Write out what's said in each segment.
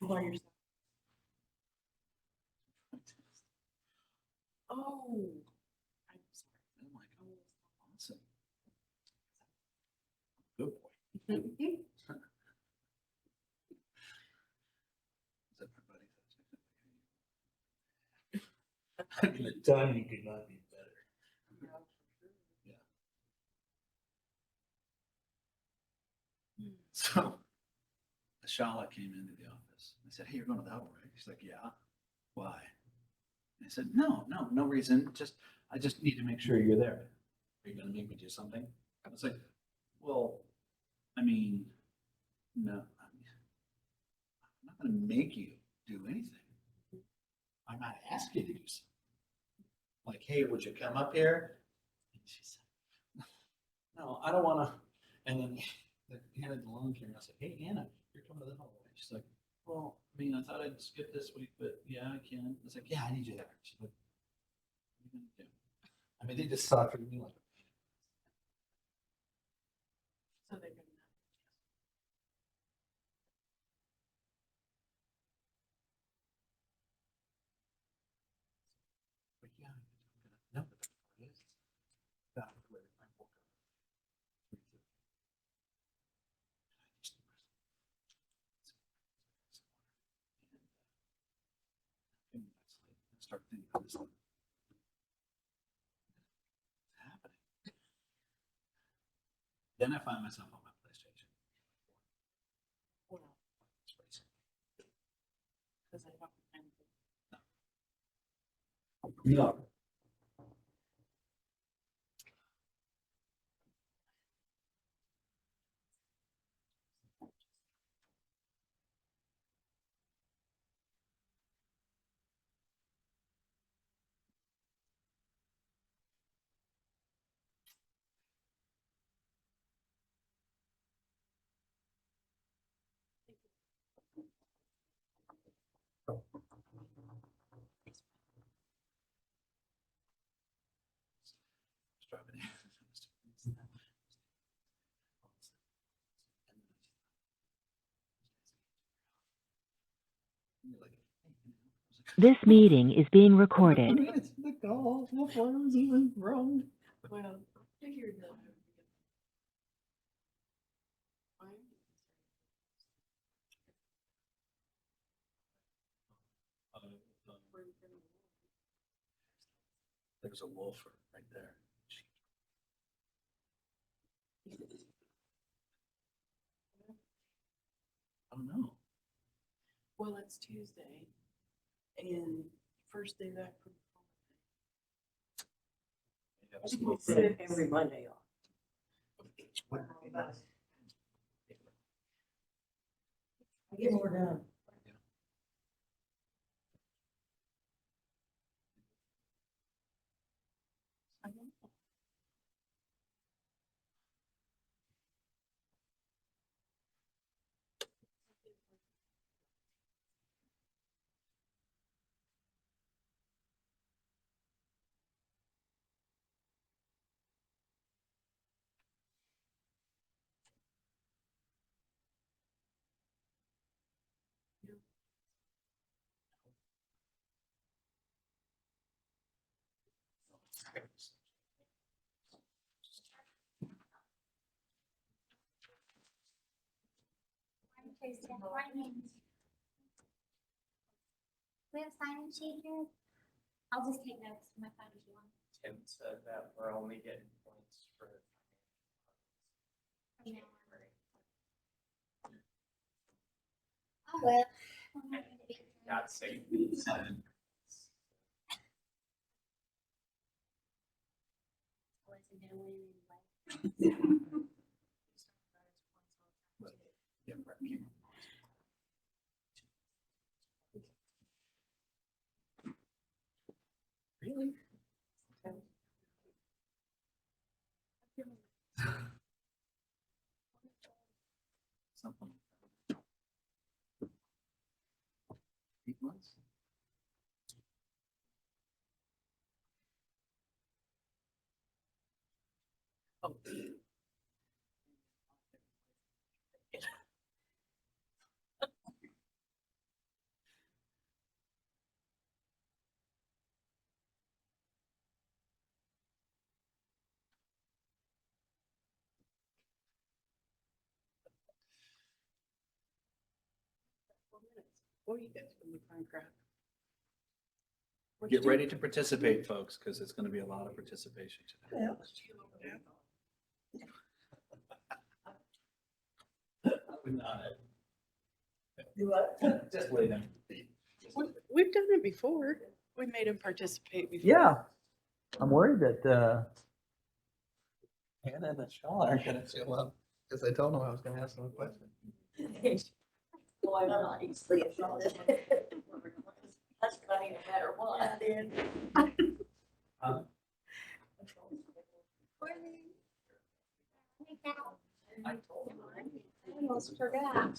By yourself. Oh, I'm sorry. I'm like, oh, awesome. Good boy. Is everybody? I mean, the timing could not be better. Yeah. So Ashala came into the office. I said, "Hey, you're going to the Hubble, right?" She's like, "Yeah." "Why?" And I said, no reason. I just need to make sure you're there. Are you going to make me do something?" I was like, "Well, I mean, no, I'm not going to make you do anything. I might ask you to do something. Like, hey, would you come up here?" And she said, "No, I don't want to." And then Hannah DeLong came and I said, "Hey, Anna, you're coming to the Hubble." She's like, "Well, I mean, I thought I'd skip this week, but yeah, I can." I was like, "Yeah, I need you there." She's like, "What are you going to do?" I mean, they just saw through me like, So they're gonna. but yeah, no, but that's what it is. That was where I woke up. 3:30. And I start thinking about this. Like, what's happening? Then I find myself on my PlayStation. Well, It's racing. because I don't. No. It's driving. This meeting is being recorded. The call before it was even wrong. Well, figured that. There's a wolf right there. I don't know. Well, it's Tuesday and first day back from. I think we sit every Monday off. I get more done. I don't know. We have sign-in sheet here. I'll just take notes from my phone if you want. Tim said that we're only getting points for. Yeah. Oh, well. I'm not gonna be- Not safe. Wasn't gonna win anyway. Yeah, right. Really? Something. 8 months? Oh. What are you guys gonna be trying to grab? What Get you ready to participate, folks, because it's going to be a lot of participation today. doing? Do what? Just lay down. We've done it before. We made him participate before. Yeah, I'm worried that Hannah and Shaw aren't going to show up because I told them I was going to ask them a question. Well, I'm not easily offended. That's funny no matter what. I told them. I almost forgot.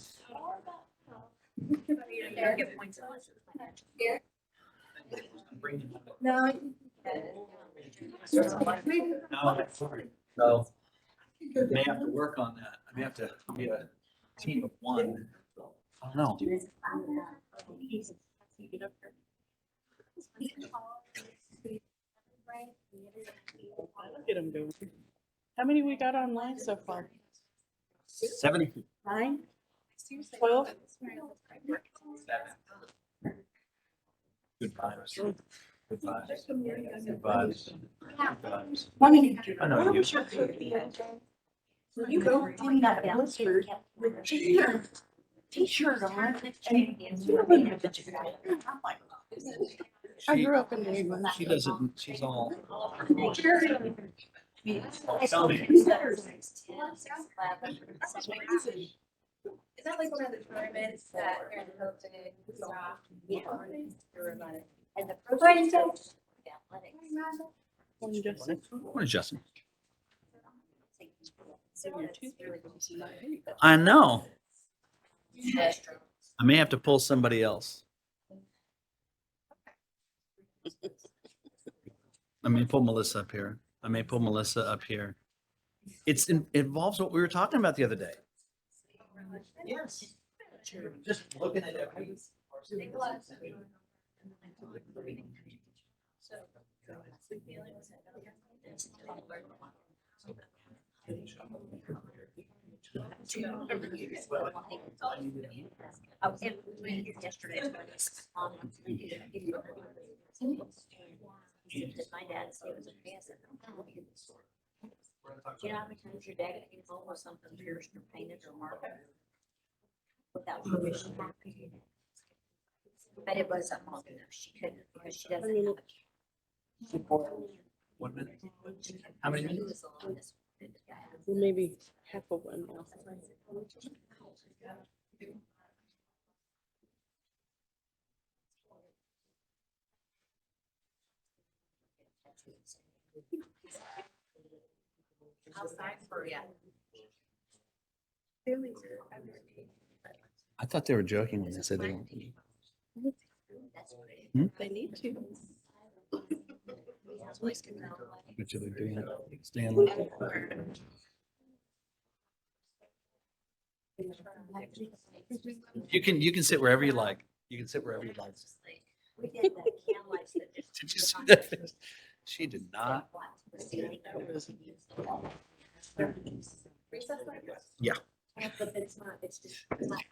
Here? No. No, sorry. So I may have to work on that. I may have to be a team of one. I don't know. Look at him go. How many we got online so far? 70. 9? 12? Good vibes. Good vibes. Good vibes. Good vibes. I know you. You go clean that blizzard with t-shirt on. I grew up in New England. She doesn't, she's all. Is that like one of the tournaments that they're hosting in Stock? Yeah. And the Right, pro. What is Justin? So your tooth really goes in my head. I know. I may have to pull somebody else. I may pull Melissa up here. I may pull Melissa up here. It involves what we were talking about the other day. Yes. Just looking at every. I was in yesterday. My dad said it was a mess. Do you know how many times your dad came home with something pierced or painted or marked? Without permission. But it wasn't long enough. She couldn't because she doesn't have a. She boiled. 1 minute. How many minutes? It was the longest one that I had. Well, maybe half of one now. Outside for, yeah. I thought they were joking when they said they weren't. That's great. They need to. What are they doing? Stanley. You can sit wherever you like. You can sit wherever you like. We did that cam lights that just. Did you see that? She did not. Yeah. But it's not, it's just. it's not-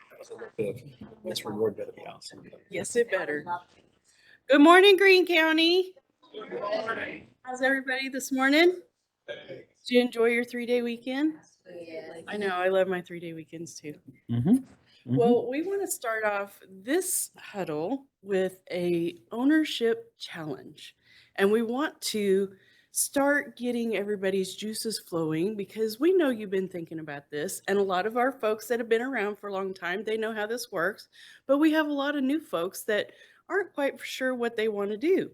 This reward better be awesome. Yes, it better. Good morning, Greene County. How's everybody this morning? Did you enjoy your 3-day weekend? I know, I love my 3-day weekends too. Mm-hmm. Well, we want to start off this huddle with a ownership challenge. And we want to start getting everybody's juices flowing because we know you've been thinking about this. And a lot of our folks that have been around for a long time, they know how this works. But we have a lot of new folks that aren't quite sure what they want to do.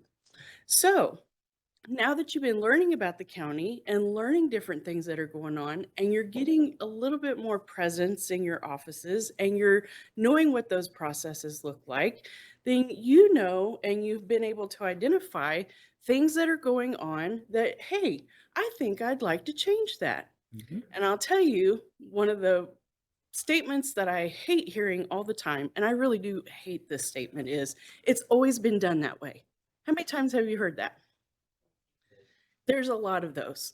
So now that you've been learning about the county and learning different things that are going on, and you're getting a little bit more presence in your offices and you're knowing what those processes look like, then you know and you've been able to identify things that are going on that, hey, I think I'd like to change that. And I'll tell you, one of the statements that I hate hearing all the time, and I really do hate this statement, is it's always been done that way. How many times have you heard that? There's a lot of those.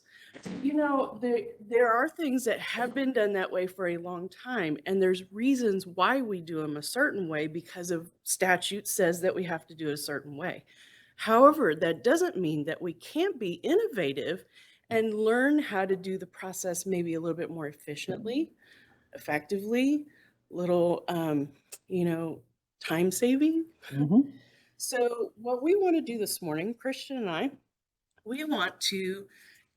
You know, there are things that have been done that way for a long time, and there's reasons why we do them a certain way because of statute says that we have to do it a certain way. However, that doesn't mean that we can't be innovative and learn how to do the process maybe a little bit more efficiently, effectively, little, you know, time saving. So, what we want to do this morning, Christian and I, we want to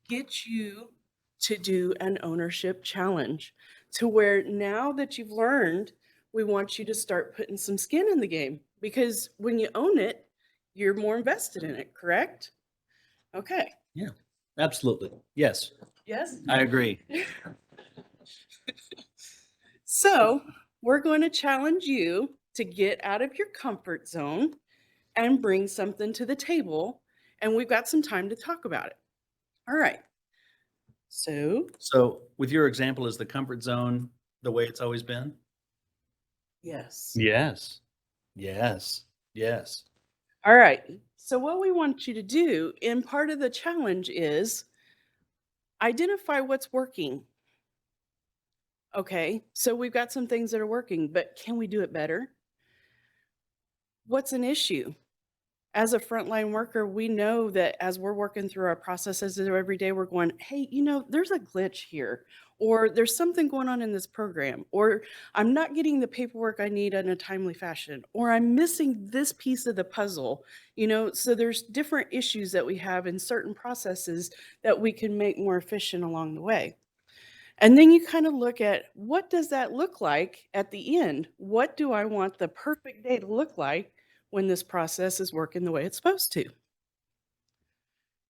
get you to do an ownership challenge to where now that you've learned, we want you to start putting some skin in the game because when you own it, you're more invested in it, correct? Okay. Absolutely. Yes, Yes. I agree. So, we're going to challenge you to get out of your comfort zone and bring something to the table. And we've got some time to talk about it. All right. So, So with your example, is the comfort zone the way it's always been? yes. Yes. Yes. Yes. All right. So, what we want you to do in part of the challenge is identify what's working. Okay. So, we've got some things that are working, but can we do it better? What's an issue? As a frontline worker, we know that as we're working through our processes every day, we're going, hey, you know, there's a glitch here, or there's something going on in this program, or I'm not getting the paperwork I need in a timely fashion, or I'm missing this piece of the puzzle. You know, so there's different issues that we have in certain processes that we can make more efficient along the way. And then you kind of look at what does that look like at the end? What do I want the perfect day to look like when this process is working the way it's supposed to?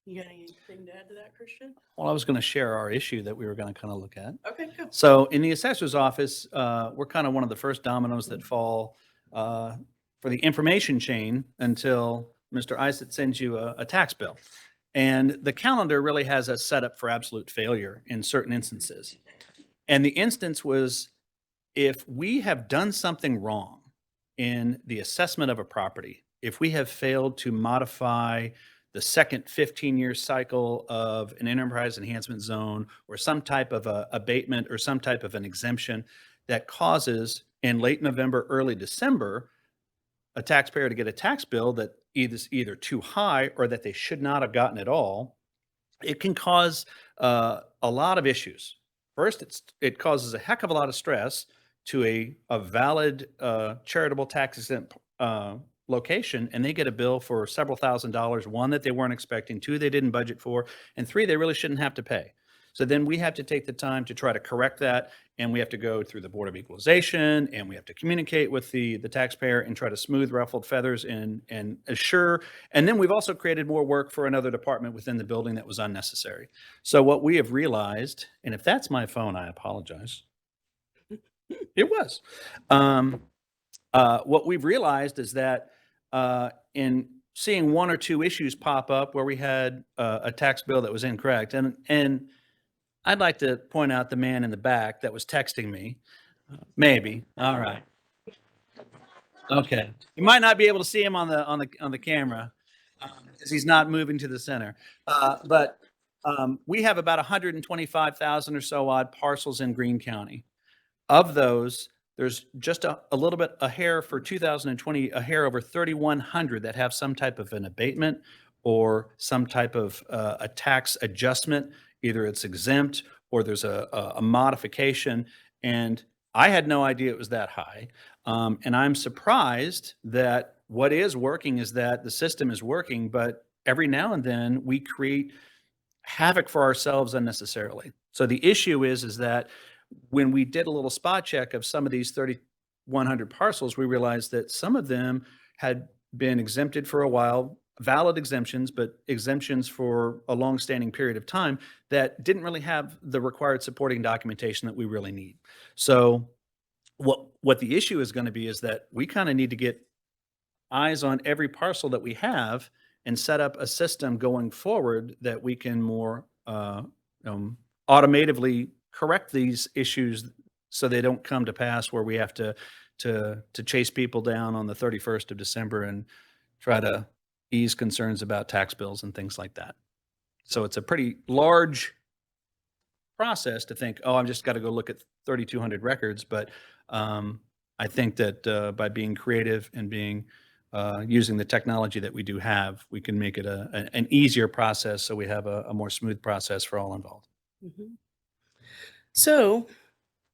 You got anything to add to that, Christian? Well, I was going to share our issue that we were going to kind of look at. Okay, go. So in the assessor's office, we're kind of one of the first dominoes that fall for the information chain until Mr. Isaac sends you a tax bill. And the calendar really has us set up for absolute failure in certain instances. And the instance was if we have done something wrong in the assessment of a property, if we have failed to modify the second 15-year cycle of an enterprise enhancement zone or some type of a abatement or some type of an exemption that causes in late November, early December, a taxpayer to get a tax bill that is either too high or that they should not have gotten at all, it can cause a lot of issues. First, it causes a heck of a lot of stress to a valid charitable tax exempt location, and they get a bill for several $1,000s, one that they weren't expecting, two they didn't budget for, and three they really shouldn't have to pay. So then we have to take the time to try to correct that, and we have to go through the Board of Equalization, and we have to communicate with the taxpayer and try to smooth ruffled feathers and assure. And then we've also created more work for another department within the building that was unnecessary. So what we have realized, and if that's my phone, I apologize. It was. What we've realized is that in seeing one or two issues pop up where we had a tax bill that was incorrect, and I'd like to point out the man in the back that was texting me. Maybe. All right. Okay. You might not be able to see him on the camera because he's not moving to the center. But we have about 125,000 or so odd parcels in Greene County. Of those, there's just a little bit, a hair for 2020, a hair over 3,100 that have some type of an abatement or some type of a tax adjustment. Either it's exempt or there's a modification. And I had no idea it was that high. And I'm surprised that what is working is that the system is working, but every now and then we create havoc for ourselves unnecessarily. So the issue is that when we did a little spot check of some of these 3,100 parcels, we realized that some of them had been exempted for a while, valid exemptions, but exemptions for a long-standing period of time that didn't really have the required supporting documentation that we really need. So what the issue is going to be is that we kind of need to get eyes on every parcel that we have and set up a system going forward that we can more automatively correct these issues so they don't come to pass where we have to chase people down on the 31st of December and try to ease concerns about tax bills and things like that. So it's a pretty large process to think, oh, I've just got to go look at 3,200 records. But I think that by being creative and being using the technology that we do have, we can make it an easier process so we have a more smooth process for all involved. Mhm. So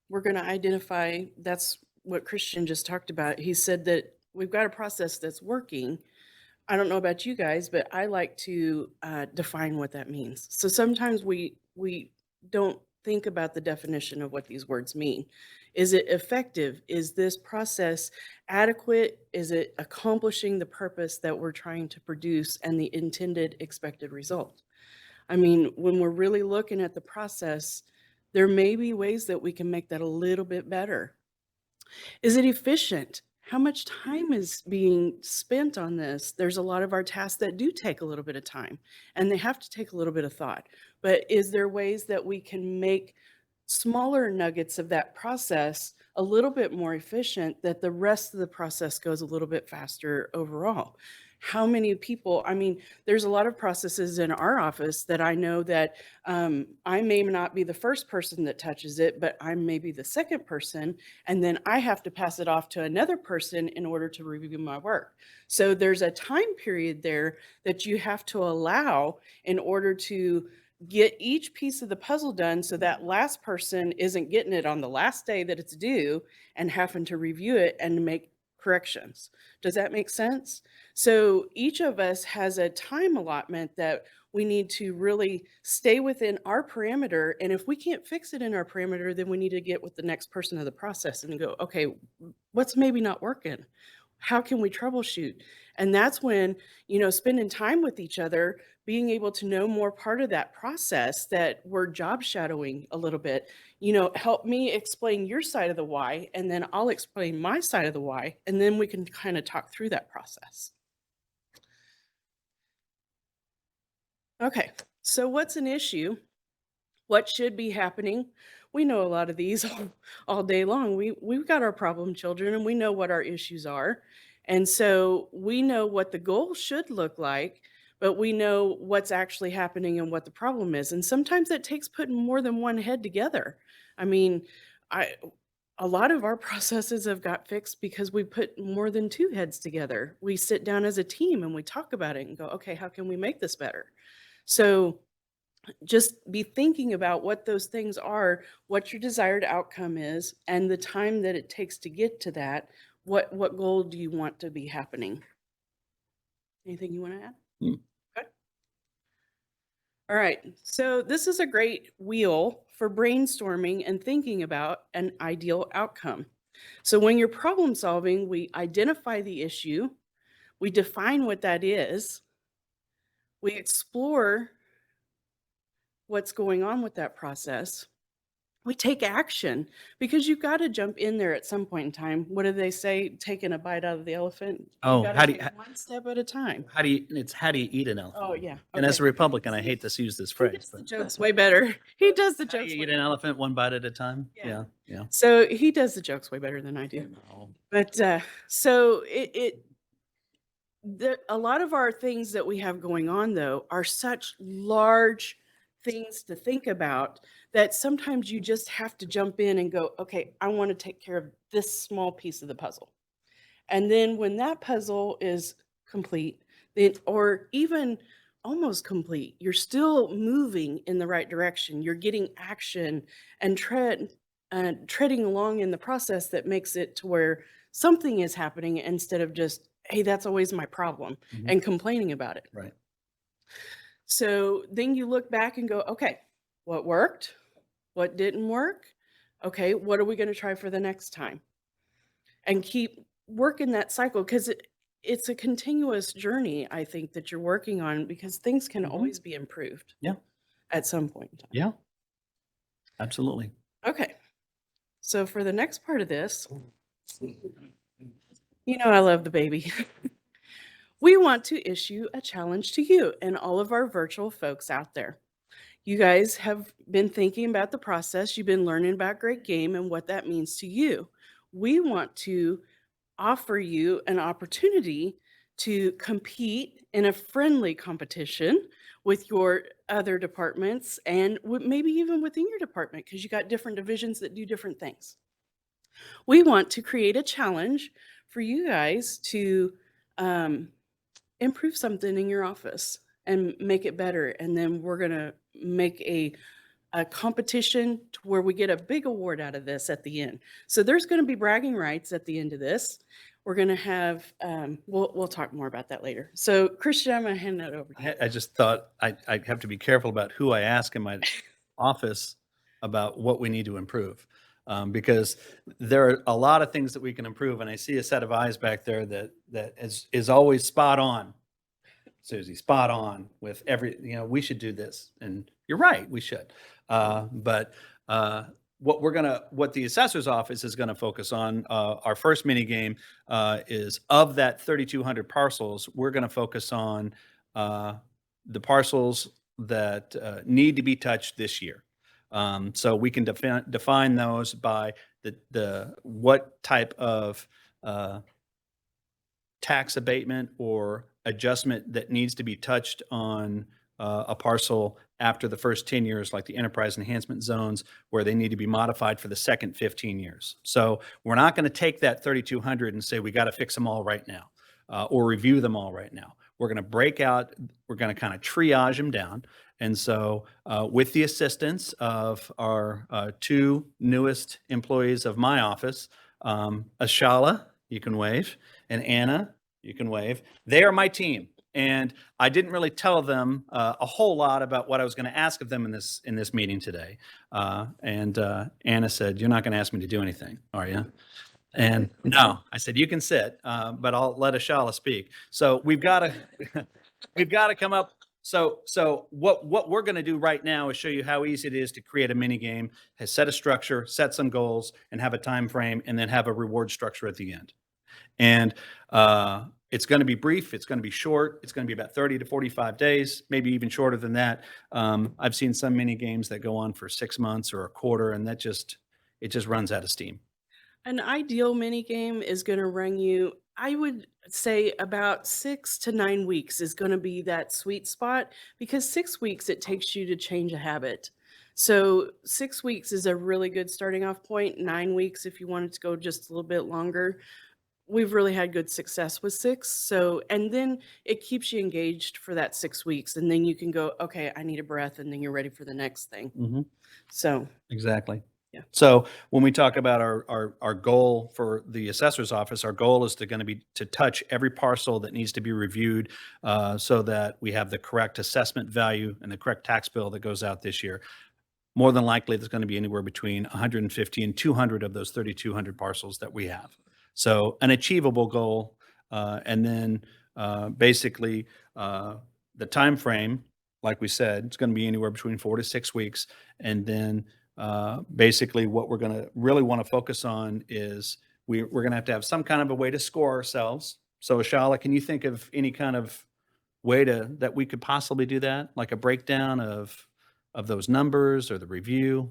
we're going to identify, that's what Christian just talked about. He said that we've got a process that's working. I don't know about you guys, but I like to define what that means. So sometimes we don't think about the definition of what these words mean. Is it effective? Is this process adequate? Is it accomplishing the purpose that we're trying to produce and the intended expected result? I mean, when we're really looking at the process, there may be ways that we can make that a little bit better. Is it efficient? How much time is being spent on this? There's a lot of our tasks that do take a little bit of time and they have to take a little bit of thought. But is there ways that we can make smaller nuggets of that process a little bit more efficient, that the rest of the process goes a little bit faster overall? How many people, I mean, there's a lot of processes in our office that I know that I may not be the first person that touches it, but I may be the second person, and then I have to pass it off to another person in order to review my work. So there's a time period there that you have to allow in order to get each piece of the puzzle done, so that last person isn't getting it on the last day that it's due and having to review it and make corrections. Does that make sense? So each of us has a time allotment that we need to really stay within our parameter. And if we can't fix it in our parameter, then we need to get with the next person of the process and go, okay, what's maybe not working? How can we troubleshoot? And that's when, spending time with each other, being able to know more part of that process, that we're job shadowing a little bit, help me explain your side of the why, and then I'll explain my side of the why, and then we can kind of talk through that process. Okay, so what's an issue? What should be happening? We know a lot of these all day long. We've got our problem children and we know what our issues are. And so we know what the goal should look like, but we know what's actually happening and what the problem is. And sometimes it takes putting more than one head together. I mean, a lot of our processes have got fixed because we put more than two heads together. We sit down as a team and we talk about it and go, okay, how can we make this better? So just be thinking about what those things are, what your desired outcome is, and the time that it takes to get to that. What goal do you want to be happening? Anything you want to add? Okay. All right. So this is a great wheel for brainstorming and thinking about an ideal outcome. So when you're problem solving, we identify the issue, we define what that is, we explore what's going on with that process. We take action, because you've got to jump in there at some point in time. What do they say? Taking a bite out of the elephant. You Oh, gotta how do you- take one step at a time. How do you eat an elephant? Oh yeah. And as a Okay. Republican, I hate to use this He phrase, does the but jokes way better. He does the how do jokes. you way eat an elephant one bite at a time? Yeah. Yeah. So he does the jokes way better than I do. Oh. But so a lot of our things that we have going on, though, are such large things to think about that sometimes you just have to jump in and go, okay, I want to take care of this small piece of the puzzle. And then when that puzzle is complete, then, or even almost complete, you're still moving in the right direction. You're getting action and treading along in the process that makes it to where something is happening instead of just, hey, that's always my problem, Mhm. and complaining about it. Right. So then you look back and go, okay, what worked? What didn't work? Okay, what are we going to try for the next time? And keep working that cycle, because it's a continuous journey, I think, that you're working on, because things can Mhm. always be improved. Yeah. At some point in time. Yeah. Absolutely. Okay. So for the next part of this, I love the baby. We want to issue a challenge to you and all of our virtual folks out there. You guys have been thinking about the process. You've been learning about Great Game and what that means to you. We want to offer you an opportunity to compete in a friendly competition with your other departments and maybe even within your department because you got different divisions that do different things. We want to create a challenge for you guys to um, improve something in your office and make it better. And then we're going to make a competition to where we get a big award out of this at the end. So there's going to be bragging rights at the end of this. We're going to have, we'll talk more about that later. So Christian, I'm going to hand that over to you. I just thought I have to be careful about who I ask in my office about what we need to improve. Because there are a lot of things that we can improve. And I see a set of eyes back there that is always spot on. Susie, spot on with we should do this. And you're right, we should. But what the assessor's office is going to focus on, our first mini game is of that 3,200 parcels, we're going to focus on the parcels that need to be touched this year. So we can define those by the what type of tax abatement or adjustment that needs to be touched on a parcel after the first 10 years, like the enterprise enhancement zones, where they need to be modified for the second 15 years. So we're not going to take that 3,200 and say we got to fix them all right now or review them all right now. We're going to break out, we're going to kind of triage them down. And so with the assistance of our two newest employees of my office, Ashala, you can wave, and Anna, you can wave. They are my team. And I didn't really tell them a whole lot about what I was going to ask of them in this meeting today. And Anna said, "You're not going to ask me to do anything, are you?" And no, I said, "You can sit, but I'll let Ashala speak." So we've got to come up. So what we're going to do right now is show you how easy it is to create a mini game, set a structure, set some goals, and have a time frame, and then have a reward structure at the end. And it's going to be brief. It's going to be short. It's going to be about 30 to 45 days, maybe even shorter than that. I've seen some mini games that go on for 6 months or a quarter, and it just runs out of steam. An ideal mini game is going to run you, I would say, about 6 to 9 weeks is going to be that sweet spot, because 6 weeks it takes you to change a habit. So 6 weeks is a really good starting off point. 9 weeks if you wanted to go just a little bit longer. We've really had good success with 6. So, and then it keeps you engaged for that 6 weeks. And then you can go, okay, I need a breath. And then you're ready for the next thing. Mm-hmm. So. Exactly. Yeah. So when we talk about our goal for the assessor's office, our goal is going to be to touch every parcel that needs to be reviewed so that we have the correct assessment value and the correct tax bill that goes out this year. More than likely, there's going to be anywhere between 150 and 200 of those 3,200 parcels that we have. So an achievable goal, and then basically the time frame, like we said, it's going to be anywhere between 4 to 6 weeks. And then basically what we're going to really want to focus on is we're going to have some kind of a way to score ourselves. So Ashala, can you think of any kind of way that we could possibly do that, like a breakdown of those numbers or the review?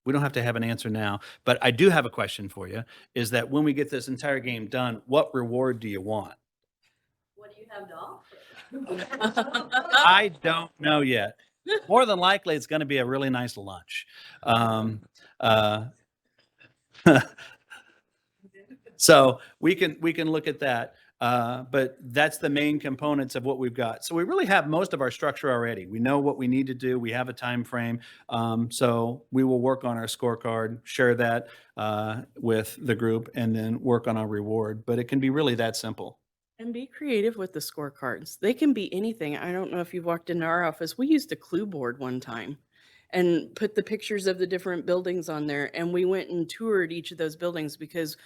We don't have to have an answer now, but I do have a question for you, is that when we get this entire game done, what reward do you want? What do you have to offer? I don't know yet. More than likely, it's going to be a really nice lunch. So we can look at that. But that's the main components of what we've got. So we really have most of our structure already. We know what we need to do. We have a time frame. So we will work on our scorecard, share that with the group, and then work on our reward. But it can be really that simple. And be creative with the scorecards. They can be anything. I don't know if you've walked into our office. We used a clue board one time and put the pictures of the different buildings on there. And we went and toured each of those buildings because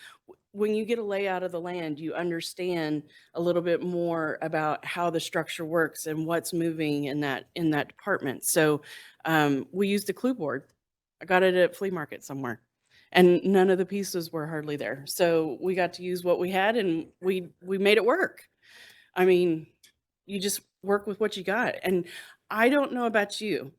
when you get a layout of the land, you understand a little bit more about how the structure works and what's moving in that department. So we used a clue board. I got it at flea market somewhere. And none of the pieces were hardly there. So we got to use what we had and we made it work. I mean, you just work with what you got. And I don't know about you,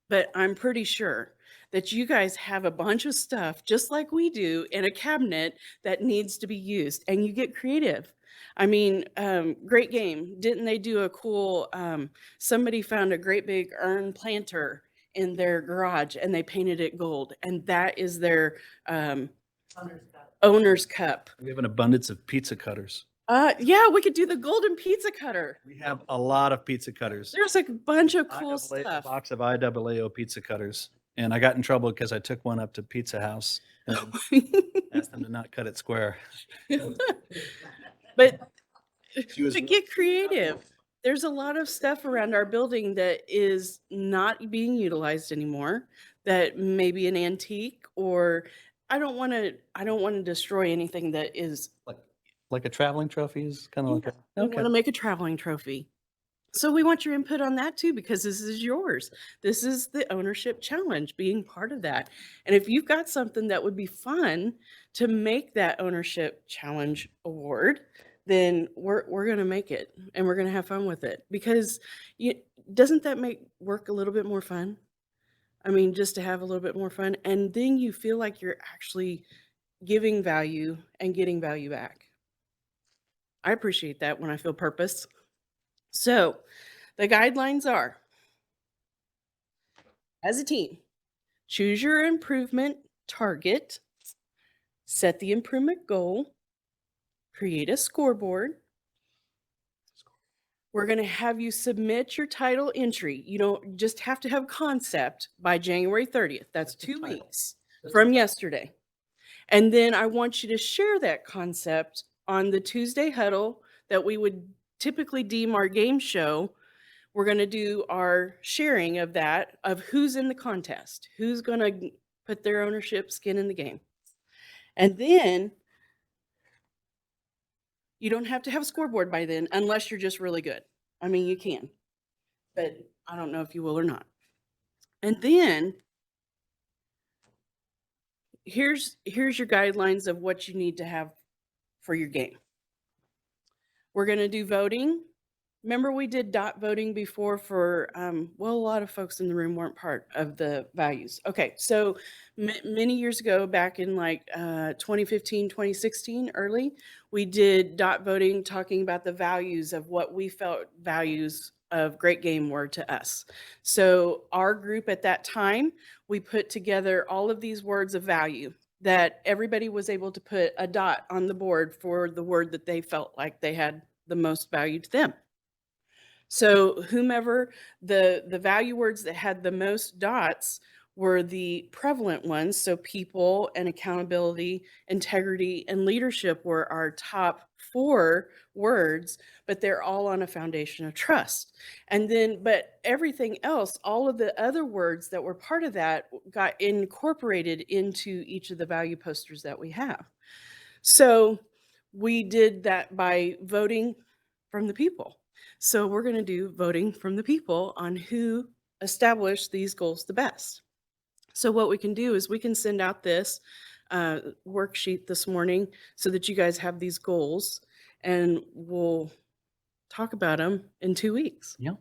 but I'm pretty sure that you guys have a bunch of stuff, just like we do, in a cabinet that needs to be used, and you get creative. I mean, great game. Didn't they do a cool, somebody found a great big urn planter in their garage and they painted it gold, and that is their owner's cup. We have an abundance of pizza cutters. Yeah, we could do the golden pizza cutter. We have a lot of pizza cutters. There's a bunch of cool A stuff. box of IAAO pizza cutters. And I got in trouble because I took one up to Pizza House and asked them to not cut it square. But She was to get creative, there's a lot of stuff around our building that is not being utilized anymore, that may be an antique, or I don't want to destroy anything that is. like a traveling trophy is kind of like We want to make a traveling trophy. So we want your input on that too, because this is yours. This is the ownership challenge, being part of that. And if you've got something that would be fun to make that ownership challenge award, then we're going to make it, and we're going to have fun with it, because doesn't that make work a little bit more fun? I mean, just to have a little bit more fun, and then you feel like you're actually giving value and getting value back. I appreciate that when I feel purpose. So the guidelines are, as a team, choose your improvement target, set the improvement goal, create a scoreboard. We're going to have you submit your title entry. You don't just have to have concept by January 30th. That's 2 weeks from yesterday. And then I want you to share that concept on the Tuesday huddle that we would typically deem our game show. We're going to do our sharing of that, of who's in the contest, who's going to put their ownership skin in the game. And then you don't have to have a scoreboard by then, unless you're just really good. I mean, you can, but I don't know if you will or not. And then here's your guidelines of what you need to have for your game. We're going to do voting. Remember, we did dot voting before for, well, a lot of folks in the room weren't part of the values. Okay, so many years ago, back in like 2015, 2016, early, we did dot voting, talking about the values of what we felt values of Great Game were to us. So our group at that time, we put together all of these words of value that everybody was able to put a dot on the board for the word that they felt like they had the most value to them. So whomever the value words that had the most dots were the prevalent ones. So people and accountability, integrity, and leadership were our top 4 words, but they're all on a foundation of trust. And then, but everything else, all of the other words that were part of that got incorporated into each of the value posters that we have. So we did that by voting from the people. So we're going to do voting from the people on who established these goals the best. So what we can do is we can send out this worksheet this morning so that you guys have these goals, and we'll talk about them in 2 weeks. Yeah.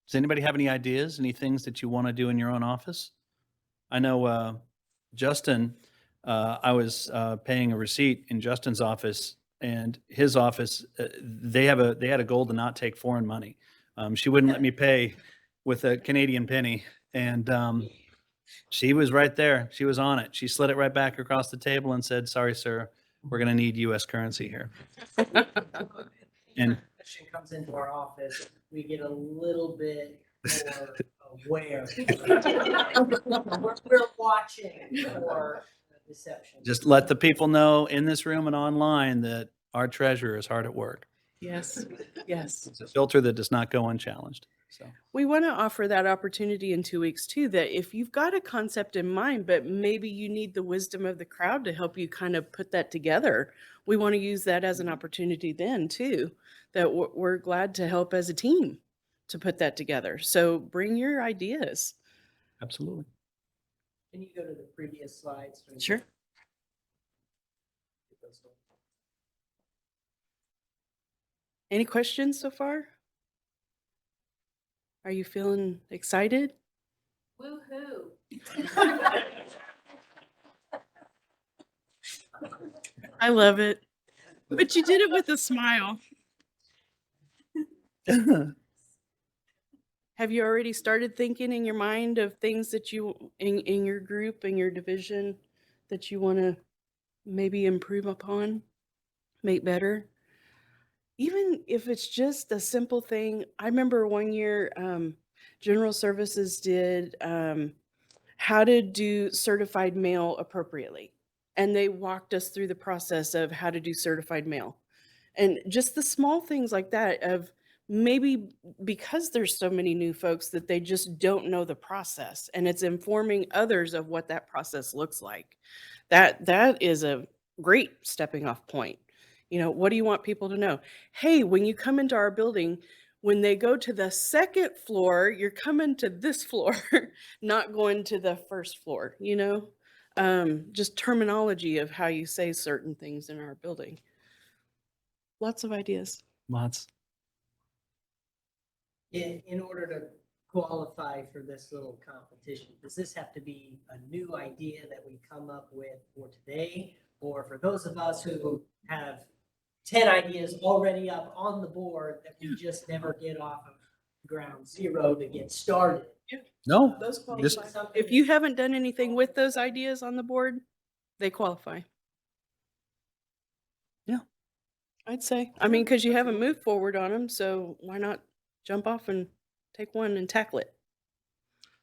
Does anybody have any ideas, any things that you want to do in your own office? I know Justin, I was paying a receipt in Justin's office, and his office, they had a goal to not take foreign money. She wouldn't let me pay with a Canadian penny, and she was right there. She was on it. She slid it right back across the table and said, "Sorry, sir, we're going to need U.S. currency here." And Question comes into our office, we get a little bit more aware. We're watching for deception. just let the people know in this room and online that our treasurer is hard at work. Yes, yes. It's a filter that does not go unchallenged. So We want to offer that opportunity in 2 weeks too, that if you've got a concept in mind, but maybe you need the wisdom of the crowd to help you kind of put that together, we want to use that as an opportunity then too, that we're glad to help as a team to put that together. So bring your ideas. absolutely. Can you go to the previous slides? Sure. Any questions so far? Are you feeling excited? Woo-hoo. I love it. But you did it with a smile. Have you already started thinking in your mind of things that you in your group, in your division, that you want to maybe improve upon, make better? Even if it's just a simple thing. I remember one year, General Services did how to do certified mail appropriately. And they walked us through the process of how to do certified mail. And just the small things like that of maybe because there's so many new folks that they just don't know the process, and it's informing others of what that process looks like. That is a great stepping off point. You know, what do you want people to know? Hey, when you come into our building, when they go to the second floor, you're coming to this floor, not going to the first floor, you know? Just terminology of how you say certain things in our building. Lots of ideas. Lots. In order to qualify for this little competition, does this have to be a new idea that we come up with for today? Or for those of us who have 10 ideas already up on the board that we just never get off of ground zero to get started? No, Those Just- qualify. If you haven't done anything with those ideas on the board, they qualify. Yeah. I'd say. I mean, because you haven't moved forward on them, so why not jump off and take one and tackle it?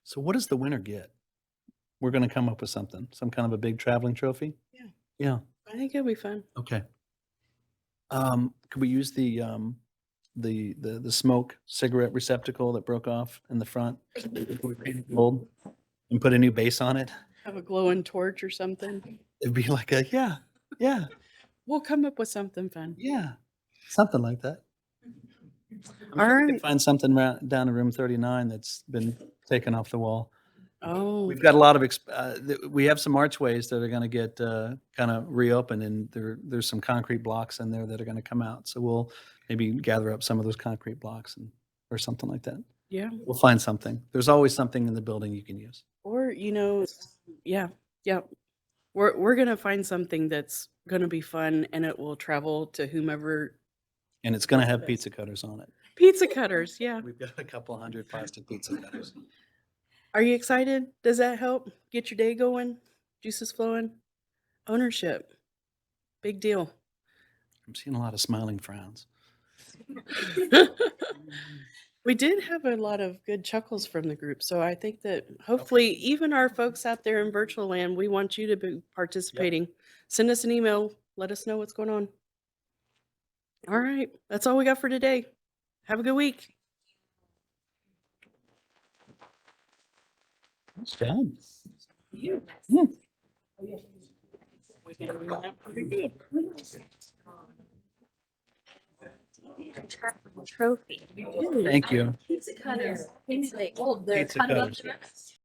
so what does the winner get? We're going to come up with something, some kind of a big traveling trophy? Yeah. Yeah, I think it'll be fun. okay. Could we use the smoke cigarette receptacle that broke off in the front? We paint it gold and put a new base on it? Have a glowing torch or something. It'd be like a, yeah, We'll come up with something fun. yeah, something like that. I'm All sure we right. could find something down in room 39 that's been taken off the wall. Oh, We've got a lot of, we have some archways that are going to get kind of reopened, and there's some concrete blocks in there that are going to come out. So we'll maybe gather up some of those concrete blocks or something like that. yeah. We'll find something. There's always something in the building you can use. Or, you know, yeah. We're gonna find something that's gonna be fun, and it will travel to whomever. And it's going to have pizza cutters on it. Pizza cutters, yeah. We've got a couple hundred plastic pizza cutters. Are you excited? Does that help get your day going? Juices flowing? Ownership. Big deal. I'm seeing a lot of smiling frowns. We did have a lot of good chuckles from the group, so I think that hopefully even our folks out there in virtual land, we want you to be participating. Send us an email. Let us know what's going on. All right. That's all we got for today. Have a good week. Nice job. Trophy. Thank you. Pizza cutters. Things like, oh, they're Pizza cut up cutters. to us.